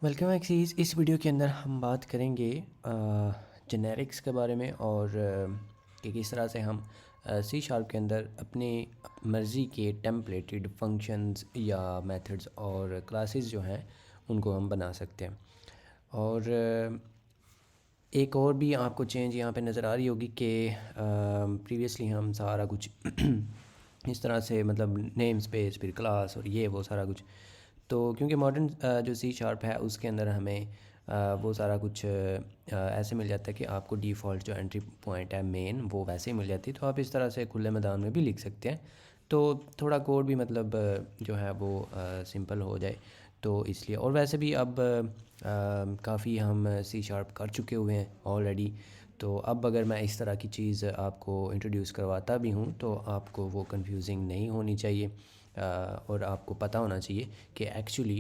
Welcome axes. इस video के अंदर हम बात करेंगे जेनेरिक्स के बारे में और कि किस तरह से हम सी शार्प के अंदर अपनी मर्ज़ी के टेम्पलेटेड फंक्शंस या मेथड्स और क्लासेस जो हैं उनको हम बना सकते हैं। और एक और भी आपको चेंज यहाँ पे नज़र आ रही होगी कि प्रीवियसली हम सारा कुछ इस तरह से मतलब नेम स्पेस फिर क्लास और ये वो सारा कुछ, तो क्योंकि मॉडर्न जो सी शार्प है उसके अंदर हमें वो सारा कुछ ऐसे मिल जाता है कि आपको डिफ़ॉल्ट जो एंट्री पॉइंट है मेन वो वैसे ही मिल जाती है। तो आप इस तरह से खुले मैदान में भी लिख सकते हैं, तो थोड़ा कोड भी मतलब जो है वो सिंपल हो जाए। तो इसलिए और वैसे भी अब काफ़ी हम सी शार्प कर चुके हुए हैं ऑलरेडी। तो अब अगर मैं इस तरह की चीज़ आपको इंट्रोड्यूस करवाता भी हूँ तो आपको वो कंफ्यूजिंग नहीं होनी चाहिए और आपको पता होना चाहिए कि एक्चुअली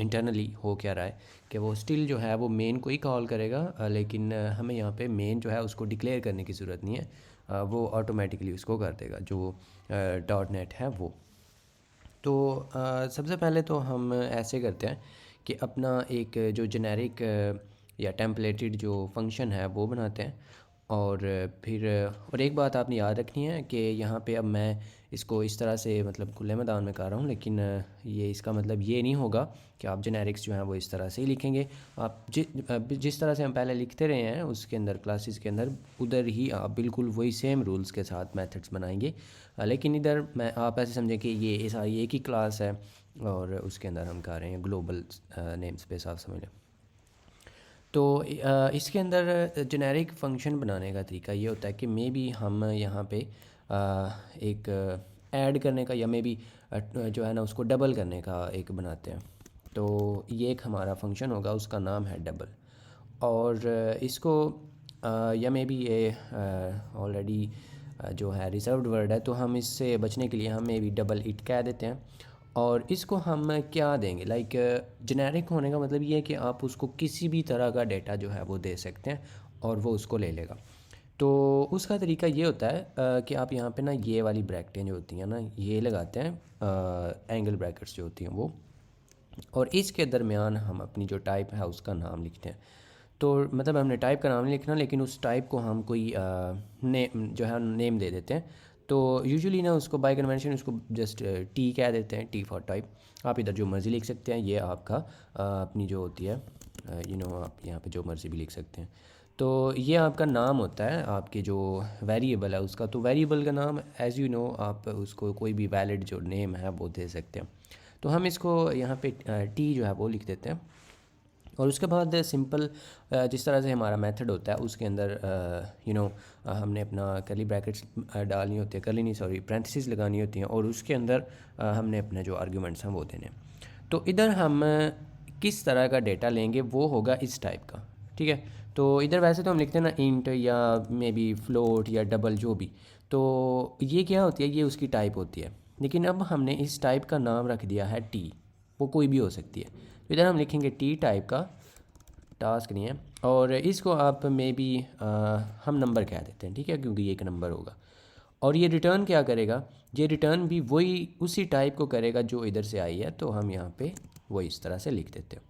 इंटरनली हो क्या रहा है। कि वो स्टिल जो है वो मेन को ही कॉल करेगा, लेकिन हमें यहाँ पे मेन जो है उसको डिक्लेयर करने की ज़रूरत नहीं है। वो ऑटोमेटिकली उसको कर देगा जो डॉट नेट है वो। तो सबसे पहले तो हम ऐसे करते हैं कि अपना एक जो जेनेरिक या टेम्पलेटेड जो फंक्शन है वो बनाते हैं। और फिर और एक बात आपने याद रखनी है कि यहाँ पे अब मैं इसको इस तरह से मतलब खुले मैदान में कर रहा हूँ, लेकिन ये इसका मतलब ये नहीं होगा कि आप जेनेरिक्स जो हैं वो इस तरह से ही लिखेंगे। आप जिस तरह से हम पहले लिखते रहे हैं उसके अंदर क्लासेस के अंदर, उधर ही आप बिल्कुल वही सेम रूल्स के साथ मेथड्स बनाएंगे। लेकिन इधर मैं आप ऐसे समझें कि ये सारी एक ही क्लास है और उसके अंदर हम कर रहे हैं ग्लोबल नेम स्पेस, आप समझ लें। तो इसके अंदर जेनेरिक फंक्शन बनाने का तरीका ये होता है कि मे बी हम यहाँ पे एक ऐड करने का या मे बी जो है ना उसको डबल करने का एक बनाते हैं। तो ये एक हमारा फंक्शन होगा, उसका नाम है डबल। और इसको या मे बी ये ऑलरेडी जो है रिजर्व्ड वर्ड है, तो हम इससे बचने के लिए हम मे बी डबल इट कह देते हैं। और इसको हम क्या देंगे, लाइक जेनेरिक होने का मतलब ये है कि आप उसको किसी भी तरह का डेटा जो है वो दे सकते हैं और वो उसको ले लेगा। तो उसका तरीका ये होता है कि आप यहाँ पे ना ये वाली ब्रैकेटें जो होती हैं ना ये लगाते हैं, एंगल ब्रैकेट्स जो होती हैं वो, और इसके दरमियान हम अपनी जो टाइप है उसका नाम लिखते हैं। तो मतलब हमने टाइप का नाम नहीं लिखना, लेकिन उस टाइप को हम कोई नेम जो है नेम दे देते हैं। तो यूजुअली ना उसको बाय कन्वेंशन उसको जस्ट टी कह देते हैं, टी फॉर टाइप। आप इधर जो मर्ज़ी लिख सकते हैं, ये आपका अपनी जो होती है आप यहाँ पे जो मर्ज़ी भी लिख सकते हैं। तो ये आपका नाम होता है आपके जो वेरिएबल है उसका। तो वेरिएबल का नाम एज़ यू नो आप उसको कोई भी वैलिड जो नेम है वो दे सकते हैं। तो हम इसको यहाँ पे टी जो है वो लिख देते हैं। और उसके बाद सिंपल जिस तरह से हमारा मेथड होता है उसके अंदर हमने अपना कर्ली ब्रैकेट्स डालनी होती है, कर्ली नहीं सॉरी पैरेंथेसिस लगानी होती हैं, और उसके अंदर हमने अपने जो आर्गुमेंट्स हैं वो देने हैं। तो इधर हम किस तरह का डेटा लेंगे वो होगा इस टाइप का, ठीक है। तो इधर वैसे तो हम लिखते हैं ना इंट या मे बी फ्लोट या डबल जो भी। तो ये क्या होती है, ये उसकी टाइप होती है। लेकिन अब हमने इस टाइप का नाम रख दिया है टी, वो कोई भी हो सकती है। तो इधर हम लिखेंगे टी टाइप का, टास्क नहीं है। और इसको आप मे बी हम नंबर कह देते हैं, ठीक है, क्योंकि ये एक नंबर होगा। और ये रिटर्न क्या करेगा, ये रिटर्न भी वही उसी टाइप को करेगा जो इधर से आई है। तो हम यहाँ पे वो इस तरह से लिख देते हैं,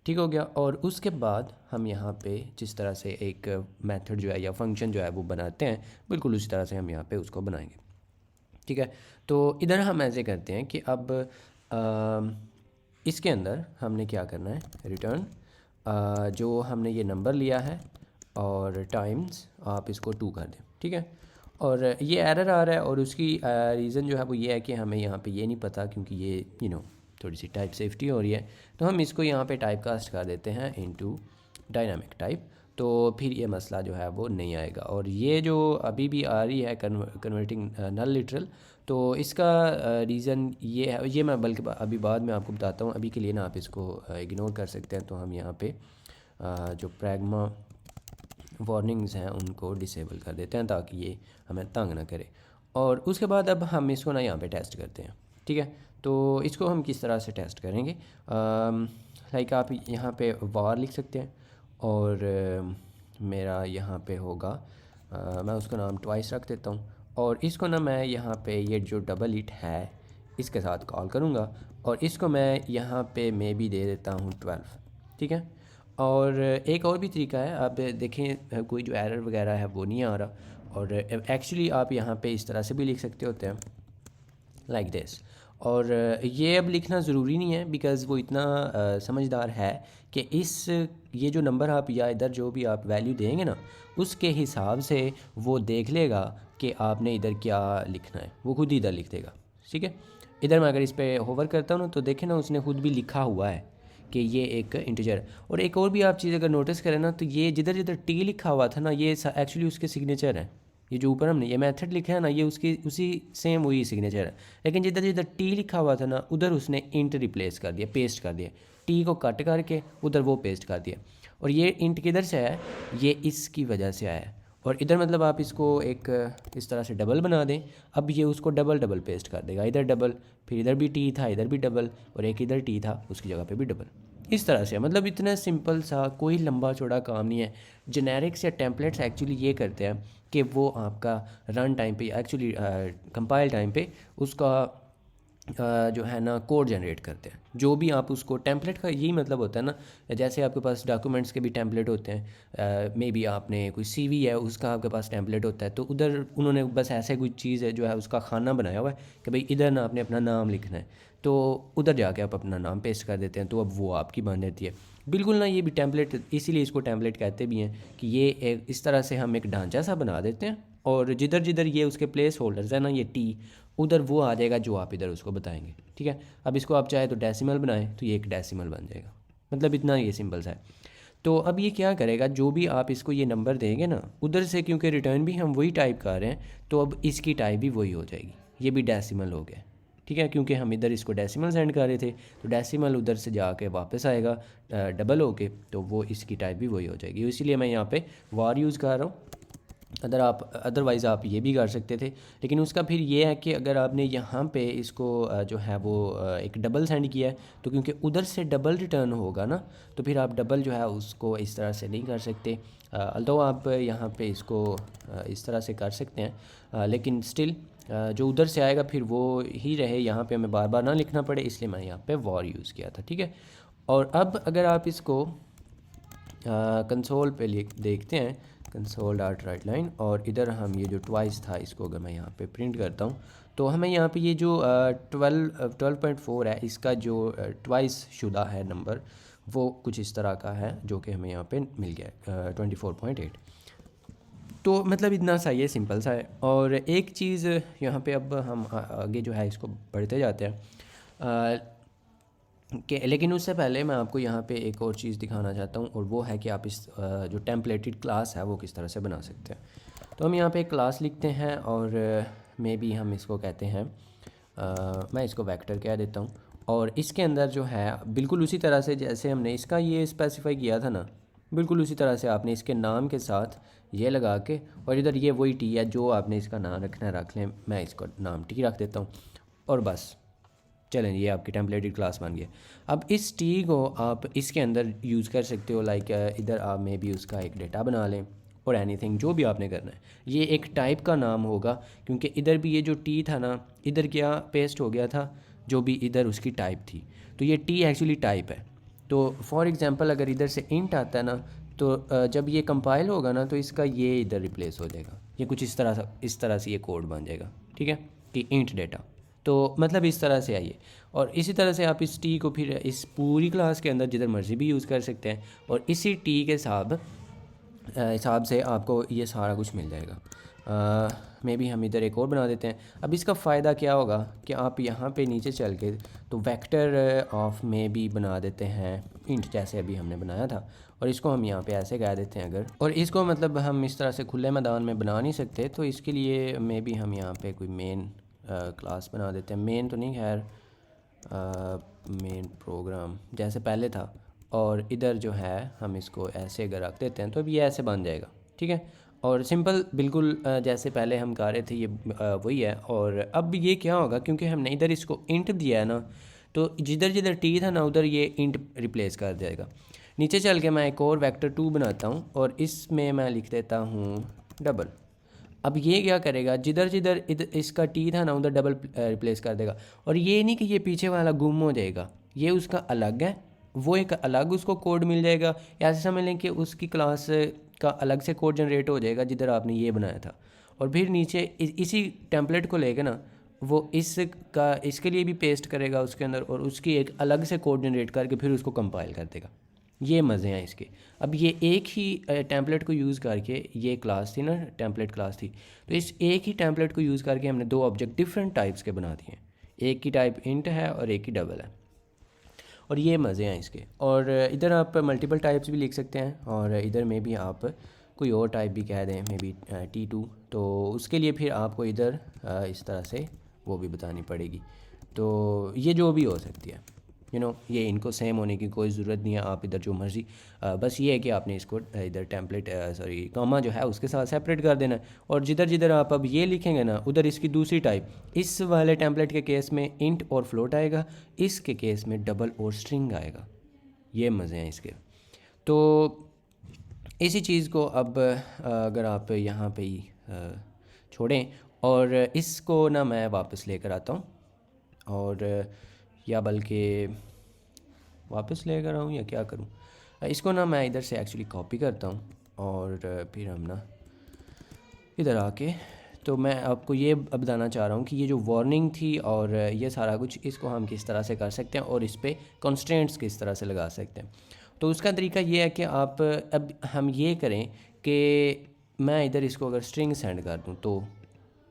ठीक हो गया। और उसके बाद हम यहाँ पे जिस तरह से एक मेथड जो है या फंक्शन जो है वो बनाते हैं, बिल्कुल उसी तरह से हम यहाँ पे उसको बनाएंगे, ठीक है। तो इधर हम ऐसे करते हैं कि अब इसके अंदर हमने क्या करना है, रिटर्न जो हमने ये नंबर लिया है और टाइम्स आप इसको 2 कर दें, ठीक है। और ये एरर आ रहा है और उसकी रीज़न जो है वो ये है कि हमें यहाँ पे ये नहीं पता, क्योंकि ये थोड़ी सी टाइप सेफ्टी हो रही है। तो हम इसको यहाँ पे टाइप कास्ट कर देते हैं इनटू डायनामिक टाइप। तो फिर ये मसला जो है वो नहीं आएगा। और ये जो अभी भी आ रही है कन्वर्टिंग नल लिटरल, तो इसका रीज़न ये है, ये मैं बल्कि अभी बाद में आपको बताता हूँ। अभी के लिए ना आप इसको इग्नोर कर सकते हैं। तो हम यहाँ पे जो प्रैग्मा वार्निंग्स हैं उनको डिसेबल कर देते हैं ताकि ये हमें तंग ना करे। और उसके बाद अब हम इसको ना यहाँ पे टेस्ट करते हैं, ठीक है। तो इसको हम किस तरह से टेस्ट करेंगे, लाइक आप यहाँ पे वार लिख सकते हैं और मेरा यहाँ पे होगा मैं उसका नाम ट्वाइस रख देता हूँ। और इसको ना मैं यहाँ पे ये जो डबल इट है इसके साथ कॉल करूँगा और इसको मैं यहाँ पे मैं भी दे देता हूँ 12, ठीक है। और एक और भी तरीका है, आप देखें कोई जो एरर वगैरह है वो नहीं आ रहा, और एक्चुअली आप यहाँ पे इस तरह से भी लिख सकते होते हैं, लाइक दिस। और ये अब लिखना ज़रूरी नहीं है, बिकॉज़ वो इतना समझदार है कि ये जो नंबर आप या इधर जो भी आप वैल्यू देंगे ना, उसके हिसाब से वो देख लेगा कि आपने इधर क्या लिखना है, वो खुद ही इधर लिख देगा, ठीक है। इधर मैं अगर इस पर होवर करता हूँ ना, तो देखें ना, उसने खुद भी लिखा हुआ है कि ये एक इंटीजर है। और एक और भी आप चीज़ अगर नोटिस करें ना, तो ये जिधर जिधर टी लिखा हुआ था ना, ये एक्चुअली उसके सिग्नेचर है। ये जो ऊपर हमने ये मेथड लिखा है ना, ये उसकी उसी सेम वही सिग्नेचर है। लेकिन जिधर जिधर टी लिखा हुआ था ना, उधर उसने इंट रिप्लेस कर दिया, पेस्ट कर दिया, टी को कट करके उधर वो पेस्ट कर दिया। और ये इंट किधर से आया, ये इसकी वजह से आया है। और इधर मतलब आप इसको एक इस तरह से डबल बना दें, अब ये उसको डबल डबल पेस्ट कर देगा, इधर डबल, फिर इधर भी टी था, इधर भी डबल, और एक इधर टी था, उसकी जगह पे भी डबल। इस तरह से मतलब इतना सिंपल सा, कोई लंबा चौड़ा काम नहीं है। जेनेरिक्स या टेम्पलेट्स एक्चुअली ये करते हैं कि वो आपका रन टाइम पे, एक्चुअली कंपाइल टाइम पे उसका जो है ना कोड जनरेट करते हैं। जो भी आप उसको टेम्पलेट का यही मतलब होता है ना, जैसे आपके पास डॉक्यूमेंट्स के भी टेम्पलेट होते हैं, मे बी आपने कोई सीवी है उसका आपके पास टेम्पलेट होता है, तो उधर उन्होंने बस ऐसे कोई चीज़ है जो है उसका खाना बनाया हुआ है कि भाई इधर ना आपने अपना नाम लिखना है, तो उधर जाके आप अपना नाम पेस्ट कर देते हैं, तो अब वो आपकी बन जाती है। बिल्कुल ना, ये भी टेम्पलेट, इसीलिए इसको टेम्पलेट कहते भी हैं कि ये एक इस तरह से हम एक ढांचा सा बना देते हैं, और जिधर जिधर ये उसके प्लेस होल्डर्स है ना, ये टी, उधर वो आ जाएगा जो आप इधर उसको बताएंगे, ठीक है। अब इसको आप चाहे तो डेसिमल बनाएं, तो ये एक डेसिमल बन जाएगा, मतलब इतना ये सिंपल सा है। तो अब ये क्या करेगा, जो भी आप इसको ये नंबर देंगे ना, उधर से क्योंकि रिटर्न भी हम वही टाइप कर रहे हैं, तो अब इसकी टाइप भी वही हो जाएगी, ये भी डेसिमल हो गया, ठीक है। क्योंकि हम इधर इसको डेसिमल सेंड कर रहे थे, तो डेसिमल उधर से जाके वापस आएगा डबल होके, तो वो इसकी टाइप भी वही हो जाएगी। इसीलिए मैं यहाँ पे वार यूज़ कर रहा हूँ। अदरवाइज़ आप ये भी कर सकते थे, लेकिन उसका फिर ये है कि अगर आपने यहाँ पे इसको जो है वो एक डबल सेंड किया है, तो क्योंकि उधर से डबल रिटर्न होगा ना, तो फिर आप डबल जो है उसको इस तरह से नहीं कर सकते। अल्दो आप यहाँ पे इसको इस तरह से कर सकते हैं, लेकिन स्टिल जो उधर से आएगा फिर वो ही रहे, यहाँ पे हमें बार बार ना लिखना पड़े, इसलिए मैं यहाँ पे वॉर यूज़ किया था, ठीक है। और अब अगर आप इसको कंसोल पे देखते हैं, कंसोल डॉट राइट लाइन, और इधर हम ये जो ट्वाइस था इसको अगर मैं यहाँ पे प्रिंट करता हूँ, तो हमें यहाँ पे ये जो 12.4 है, इसका जो ट्वाइस शुदा है नंबर, वो कुछ इस तरह का है, जो कि हमें यहाँ पे मिल गया 24.8। तो मतलब इतना सा ये सिंपल सा है। और एक चीज़ यहाँ पे अब हम आगे जो है इसको बढ़ते जाते हैं कि, लेकिन उससे पहले मैं आपको यहाँ पे एक और चीज़ दिखाना चाहता हूँ, और वो है कि आप इस जो टेम्पलेटेड क्लास है वो किस तरह से बना सकते हैं। तो हम यहाँ पे एक क्लास लिखते हैं, और मे बी हम इसको कहते हैं, मैं इसको वेक्टर कह देता हूँ, और इसके अंदर जो है बिल्कुल उसी तरह से जैसे हमने इसका ये स्पेसिफाई किया था ना, बिल्कुल उसी तरह से आपने इसके नाम के साथ ये लगा के, और इधर ये वही टी है जो आपने इसका नाम रखना है, रख लें, मैं इसको नाम टी रख देता हूँ, और बस चलें, ये आपकी टेम्पलेटेड क्लास बन गई। अब इस टी को आप इसके अंदर यूज़ कर सकते हो, लाइक इधर आप मे भी उसका एक डेटा बना लें, और एनीथिंग जो भी आपने करना है, ये एक टाइप का नाम होगा, क्योंकि इधर भी ये जो टी था ना, इधर क्या पेस्ट हो गया था, जो भी इधर उसकी टाइप थी, तो ये टी एक्चुअली टाइप है। तो फॉर एग्ज़ाम्पल अगर इधर से इंट आता है ना, तो जब ये कंपाइल होगा ना, तो इसका ये इधर रिप्लेस हो जाएगा, ये कुछ इस तरह से ये कोड बन जाएगा, ठीक है, कि इंट डेटा। तो मतलब इस तरह से आइए, और इसी तरह से आप इस टी को फिर इस पूरी क्लास के अंदर जिधर मर्जी भी यूज़ कर सकते हैं, और इसी टी के हिसाब से आपको ये सारा कुछ मिल जाएगा। मे बी हम इधर एक और बना देते हैं। अब इसका फ़ायदा क्या होगा कि आप यहाँ पे नीचे चल के तो वेक्टर ऑफ मे बी बना देते हैं इंट, जैसे अभी हमने बनाया था, और इसको हम यहाँ पे ऐसे कह देते हैं अगर, और इसको मतलब हम इस तरह से खुले मैदान में बना नहीं सकते, तो इसके लिए मे बी हम यहाँ पे कोई मेन क्लास बना देते हैं, मेन तो नहीं, खैर मेन प्रोग्राम जैसे पहले था, और इधर जो है हम इसको ऐसे अगर रख देते हैं, तो अब ये ऐसे बन जाएगा, ठीक है। और सिंपल बिल्कुल जैसे पहले हम कर रहे थे, ये वही है। और अब ये क्या होगा, क्योंकि हमने इधर इसको इंट दिया है ना, तो जिधर जिधर टी था ना, उधर ये इंट रिप्लेस कर जाएगा। नीचे चल के मैं एक और वेक्टर 2 बनाता हूँ, और इसमें मैं लिख देता हूँ डबल। अब ये क्या करेगा, जिधर जिधर इसका टी था ना उधर डबल रिप्लेस कर देगा। और ये नहीं कि ये पीछे वाला गुम हो जाएगा, ये उसका अलग है, वो एक अलग उसको कोड मिल जाएगा। ऐसे समझ लें कि उसकी क्लास का अलग से कोड जनरेट हो जाएगा जिधर आपने ये बनाया था। और फिर नीचे इसी टेम्पलेट को लेकर ना वो इसके लिए भी पेस्ट करेगा उसके अंदर, और उसकी एक अलग से कोड जनरेट करके फिर उसको कंपाइल कर देगा। ये मज़े हैं इसके। अब ये एक ही टेम्पलेट को यूज़ करके, ये क्लास थी ना, टेम्पलेट क्लास थी, तो इस एक ही टेम्पलेट को यूज़ करके हमने दो ऑब्जेक्ट डिफरेंट टाइप्स के बना दिए हैं। एक की टाइप इंट है और एक की डबल है। और ये मज़े हैं इसके। और इधर आप मल्टीपल टाइप्स भी लिख सकते हैं, और इधर में भी आप कोई और टाइप भी कह दें, मे बी T2, तो उसके लिए फिर आपको इधर इस तरह से वो भी बतानी पड़ेगी। तो ये जो भी हो सकती है, ये इनको सेम होने की कोई ज़रूरत नहीं है, आप इधर जो मर्ज़ी, बस ये है कि आपने इसको इधर टेम्पलेट कॉमा जो है उसके साथ सेपरेट कर देना है। और जिधर जिधर आप अब ये लिखेंगे ना, उधर इसकी दूसरी टाइप, इस वाले टेम्पलेट के केस में इंट और फ्लोट आएगा, इसके केस में डबल और स्ट्रिंग आएगा। ये मज़े हैं इसके। तो इसी चीज़ को अब अगर आप यहाँ पे ही छोड़ें, और इसको ना मैं वापस लेकर आता हूँ, और या बल्कि वापस लेकर आऊँ या क्या करूँ, इसको ना मैं इधर से एक्चुअली कॉपी करता हूँ, और फिर हम ना इधर आके, तो मैं आपको ये अब बताना चाह रहा हूँ कि ये जो वार्निंग थी और ये सारा कुछ, इसको हम किस तरह से कर सकते हैं और इस पर कॉन्स्टेंट्स किस तरह से लगा सकते हैं। तो उसका तरीका ये है कि आप अब हम ये करें कि मैं इधर इसको अगर स्ट्रिंग सेंड कर दूँ, तो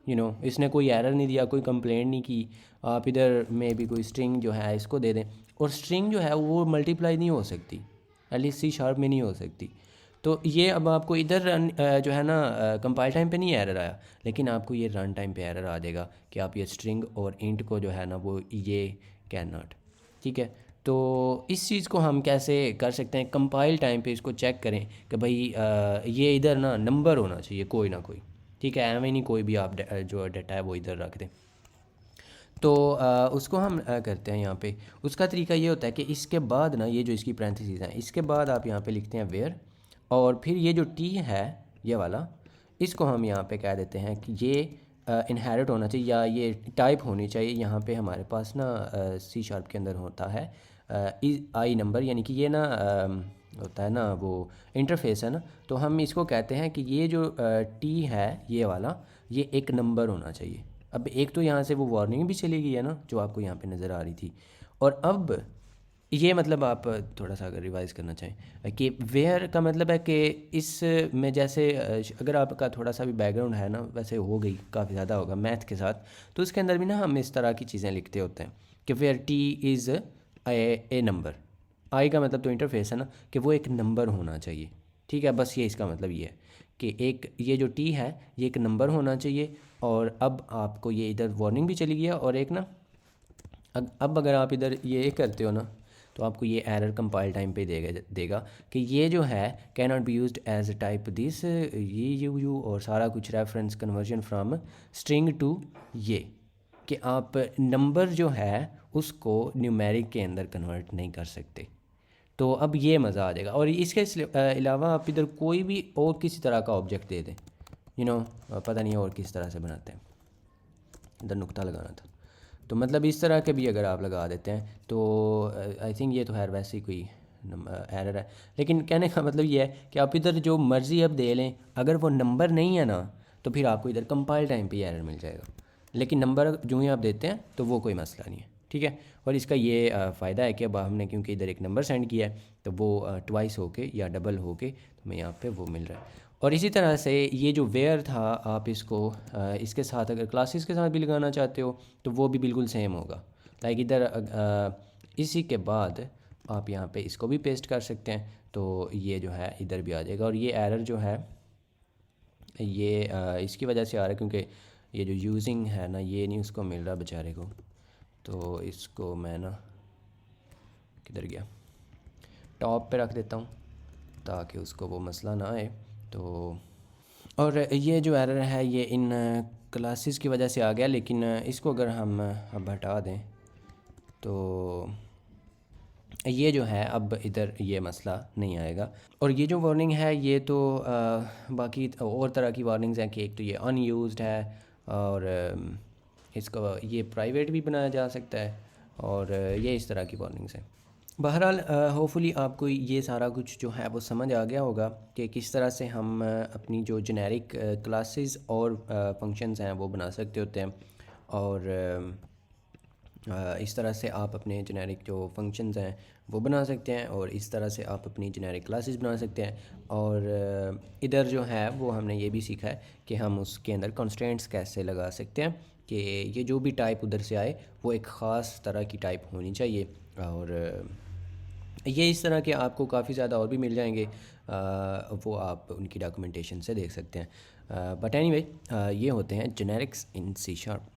इसने कोई एरर नहीं दिया, कोई कंप्लेंट नहीं की। आप इधर में भी कोई स्ट्रिंग जो है इसको दे दें, और स्ट्रिंग जो है वो मल्टीप्लाई नहीं हो सकती, एटलीस्ट C# में नहीं हो सकती। तो ये अब आपको इधर रन जो है ना, कंपाइल टाइम पे नहीं एरर आया, लेकिन आपको ये रन टाइम पे एरर आ जाएगा कि आप ये स्ट्रिंग और इंट को जो है ना वो ये कैन नॉट। ठीक है, तो इस चीज़ को हम कैसे कर सकते हैं, कंपाइल टाइम पे इसको चेक करें कि भाई ये इधर ना नंबर होना चाहिए कोई ना कोई। ठीक है, एवं नहीं कोई भी आप जो डाटा है वो इधर रख दें। तो उसको हम करते हैं यहाँ पे। उसका तरीका ये होता है कि इसके बाद ना, ये जो इसकी पैरेंथेसिस हैं, इसके बाद आप यहाँ पे लिखते हैं वेयर, और फिर ये जो टी है ये वाला, इसको हम यहाँ पे कह देते हैं कि ये इनहेरिट होना चाहिए, या ये टाइप होनी चाहिए। यहाँ पे हमारे पास ना C# के अंदर होता है आई नंबर, यानी कि ये ना होता है ना वो इंटरफेस है ना, तो हम इसको कहते हैं कि ये जो टी है ये वाला, ये एक नंबर होना चाहिए। अब एक तो यहाँ से वो वार्निंग भी चली गई है ना, जो आपको यहाँ पे नज़र आ रही थी। और अब ये मतलब आप थोड़ा सा अगर रिवाइज़ करना चाहें कि वेयर का मतलब है कि इस में जैसे अगर आपका थोड़ा सा भी बैकग्राउंड है ना, वैसे हो गई काफ़ी ज़्यादा होगा मैथ के साथ, तो उसके अंदर भी ना हम इस तरह की चीज़ें लिखते होते हैं कि where T is a number. I का मतलब तो इंटरफेस है ना, कि वो एक नंबर होना चाहिए। ठीक है, बस ये इसका मतलब ये है कि एक ये जो टी है ये एक नंबर होना चाहिए। और अब आपको ये इधर वार्निंग भी चली गया, और एक ना अब अगर आप इधर ये करते हो ना, तो आपको ये एरर कंपाइल टाइम पे देगा कि ये जो है can not be used as a type this, ये यू और सारा कुछ reference conversion from string to, ये कि आप नंबर जो है उसको न्यूमेरिक के अंदर कन्वर्ट नहीं कर सकते। तो अब ये मज़ा आ जाएगा। और इसके अलावा आप इधर कोई भी और किसी तरह का ऑब्जेक्ट दे दें, पता नहीं और किस तरह से बनाते हैं, इधर नुक्ता लगाना था, तो मतलब इस तरह के भी अगर आप लगा देते हैं तो आई थिंक ये तो खैर वैसे ही कोई एरर है। लेकिन कहने का मतलब ये है कि आप इधर जो मर्ज़ी अब दे लें, अगर वो नंबर नहीं है ना, तो फिर आपको इधर कंपाइल टाइम पे एरर मिल जाएगा। लेकिन नंबर जो ही आप देते हैं तो वो कोई मसला नहीं है। ठीक है, और इसका ये फ़ायदा है कि अब हमने क्योंकि इधर एक नंबर सेंड किया है, तो वो ट्वाइस होके या डबल होके तो हमें यहाँ पे वो मिल रहा है। और इसी तरह से ये जो वेयर था, आप इसको इसके साथ अगर क्लासेस के साथ भी लगाना चाहते हो तो वो भी बिल्कुल सेम होगा। लाइक इधर इसी के बाद आप यहाँ पे इसको भी पेस्ट कर सकते हैं, तो ये जो है इधर भी आ जाएगा। और ये एरर जो है ये इसकी वजह से आ रहा है क्योंकि ये जो यूजिंग है ना, ये नहीं उसको मिल रहा बेचारे को। तो इसको मैं ना किधर गया, टॉप पे रख देता हूँ ताकि उसको वो मसला ना आए। तो और ये जो एरर है ये इन क्लासेस की वजह से आ गया, लेकिन इसको अगर हम अब हटा दें तो ये जो है अब इधर ये मसला नहीं आएगा। और ये जो वार्निंग है ये तो बाकी और तरह की वार्निंग्स हैं कि एक तो ये अनयूज्ड है और इसको ये प्राइवेट भी बनाया जा सकता है और ये इस तरह की वार्निंग्स हैं। बहरहाल होपफुली आपको ये सारा कुछ जो है वो समझ आ गया होगा कि किस तरह से हम अपनी जो जेनेरिक क्लासेस और फंक्शंस हैं वो बना सकते होते हैं और इस तरह से आप अपने जेनेरिक जो फंक्शंस हैं वो बना सकते हैं और इस तरह से आप अपनी जेनेरिक क्लासेस बना सकते हैं। और इधर जो है वो हमने ये भी सीखा है कि हम उसके अंदर कंस्ट्रेंट्स कैसे लगा सकते हैं कि ये जो भी टाइप उधर से आए वो एक ख़ास तरह की टाइप होनी चाहिए। और ये इस तरह के आपको काफ़ी ज़्यादा और भी मिल जाएंगे, वो आप उनकी डॉक्यूमेंटेशन से देख सकते हैं। बट एनीवे ये होते हैं जेनेरिक्स इन सी शार्प।